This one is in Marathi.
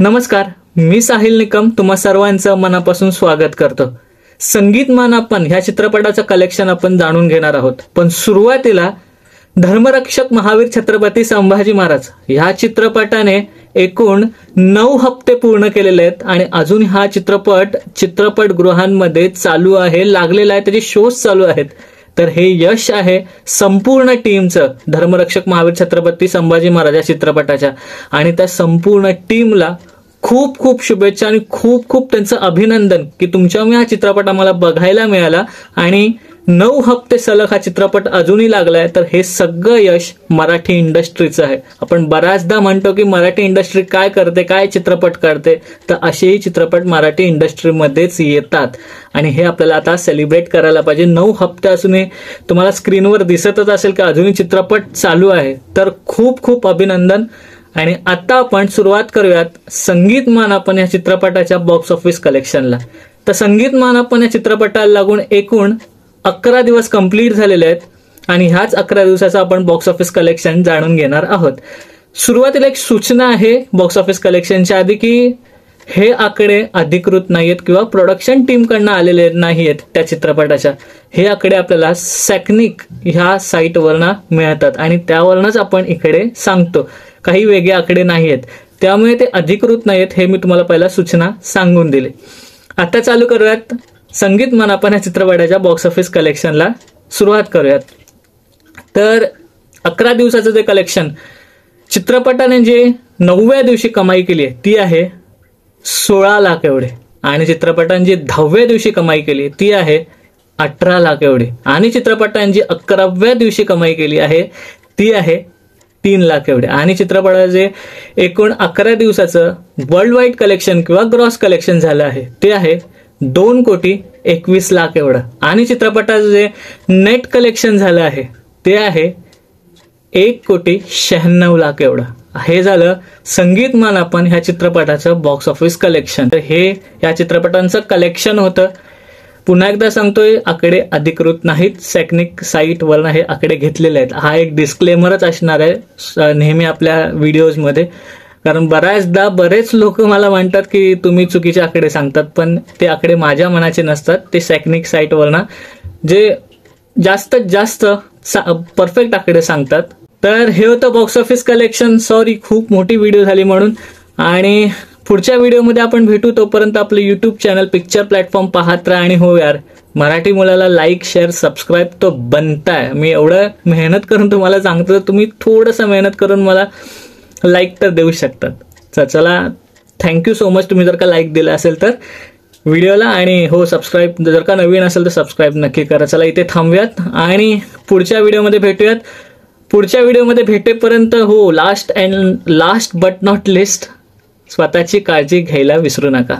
नमस्कार, मी साहिल निकम तुम्हा सर्वांचं मनापासून स्वागत करतो। संगीतमान आपण ह्या चित्रपटाचं कलेक्शन आपण जाणून घेणार आहोत, पण सुरुवातीला धर्मरक्षक महावीर छत्रपती संभाजी महाराज ह्या चित्रपटाने एकूण 9 हप्ते पूर्ण केलेले आहेत आणि अजून हा चित्रपटगृहांमध्ये चालू आहे, लागलेला आहे, त्याचे शोज चालू आहेत। तर हे यश आहे संपूर्ण टीमचं, धर्मरक्षक महावीर छत्रपती संभाजी महाराज या चित्रपटाच्या, आणि त्या संपूर्ण टीमला खूप खूप शुभेच्छा आणि खूप खूप त्यांचं अभिनंदन की तुमच्यामुळे हा चित्रपट आम्हाला बघायला मिळाला आणि 9 हप्ते सलग हा चित्रपट अजूनही लागलाय। तर हे सगळं यश मराठी इंडस्ट्रीचं आहे। आपण बऱ्याचदा म्हणतो की मराठी इंडस्ट्री काय करते, काय चित्रपट करते, तर असेही चित्रपट मराठी इंडस्ट्रीमध्येच येतात आणि हे आपल्याला आता सेलिब्रेट करायला पाहिजे। 9 हप्ते असूनही तुम्हाला स्क्रीनवर दिसतच असेल की अजूनही चित्रपट चालू आहे, तर खूप खूप अभिनंदन। आणि आता आपण सुरुवात करूयात संगीतमान आपण या चित्रपटाच्या बॉक्स ऑफिस कलेक्शनला। तर संगीतमान आपण या चित्रपटाला लागून एकूण 11 दिवस कंप्लीट झालेले आहेत आणि ह्याच 11 दिवसाचं आपण बॉक्स ऑफिस कलेक्शन जाणून घेणार आहोत। सुरुवातीला एक सूचना आहे बॉक्स ऑफिस कलेक्शनच्या आधी की हे आकडे अधिकृत नाहीयेत किंवा प्रोडक्शन टीम कडनं आलेले नाहीयेत त्या चित्रपटाच्या। हे आकडे आपल्याला सॅकनिक ह्या साईटवरनं मिळतात आणि त्यावरनच आपण इकडे सांगतो, काही वेगळे आकडे नाहीयेत, त्यामुळे ते अधिकृत नाहीयेत, हे मी तुम्हाला पहिला सूचना सांगून दिली। आता चालू करूयात संगीतमान आपण या चित्रपटाच्या बॉक्स ऑफिस कलेक्शनला सुरुवात करूयात। तर 11 दिवसाचं जे कलेक्शन चित्रपटाने जे 9व्या दिवशी कमाई केली आहे ती आहे 16 लाख एवढे, आणि चित्रपटाने जी 10व्या दिवशी कमाई केली ती आहे 18 लाख एवढी, आणि चित्रपटाने जी 11व्या दिवशी कमाई केली आहे ती आहे 3 लाख एवढे, आणि चित्रपटाचे एकूण 11 दिवसाचं वर्ल्ड वाईड कलेक्शन किंवा ग्रॉस कलेक्शन झालं आहे ते आहे 2,21,00,000 एवढं, आणि चित्रपटाचं जे नेट कलेक्शन झालं आहे ते आहे 1,96,00,000 एवढं। हे झालं संगीतमान आपण ह्या चित्रपटाचं बॉक्स ऑफिस कलेक्शन। तर हे या चित्रपटांचं कलेक्शन होतं। पुन्हा एकदा सांगतोय, आकडे अधिकृत नाहीत, सॅकनिक साईटवरनं हे आकडे घेतलेले आहेत। हा एक डिस्क्लेमरच असणार आहे नेहमी आपल्या व्हिडिओजमध्ये, कारण बऱ्याचदा बरेच लोक मला म्हणतात की तुम्ही चुकीचे आकडे सांगतात, पण ते आकडे माझ्या मनाचे नसतात, ते सॅकनिक साईटवरनं जे जास्तीत जास्त परफेक्ट आकडे सांगतात। तर हे होतं बॉक्स ऑफिस कलेक्शन। सॉरी, खूप मोठी व्हिडिओ झाली म्हणून, आणि पुढच्या व्हिडिओमध्ये आपण भेटू। तोपर्यंत आपलं यूट्यूब चॅनल पिक्चर प्लॅटफॉर्म पाहत राहा, आणि हो यार, मराठी मुलाला लाईक शेअर सबस्क्राईब तो बनताय। मी एवढं मेहनत करून तुम्हाला सांगतो, तुम्ही थोडंसं मेहनत करून मला लाईक तर देऊ शकतात। चला, थँक्यू सो मच तुम्ही जर का लाईक दिला असेल तर व्हिडिओला, आणि हो जर का नवीन असेल तर सबस्क्राईब नक्की करा। चला, इथे थांबूयात आणि पुढच्या व्हिडिओमध्ये भेटूयात। पुढच्या व्हिडिओमध्ये भेटेपर्यंत हो, लास्ट बट नॉट लिस्ट, स्वतःची काळजी घ्यायला विसरू नका।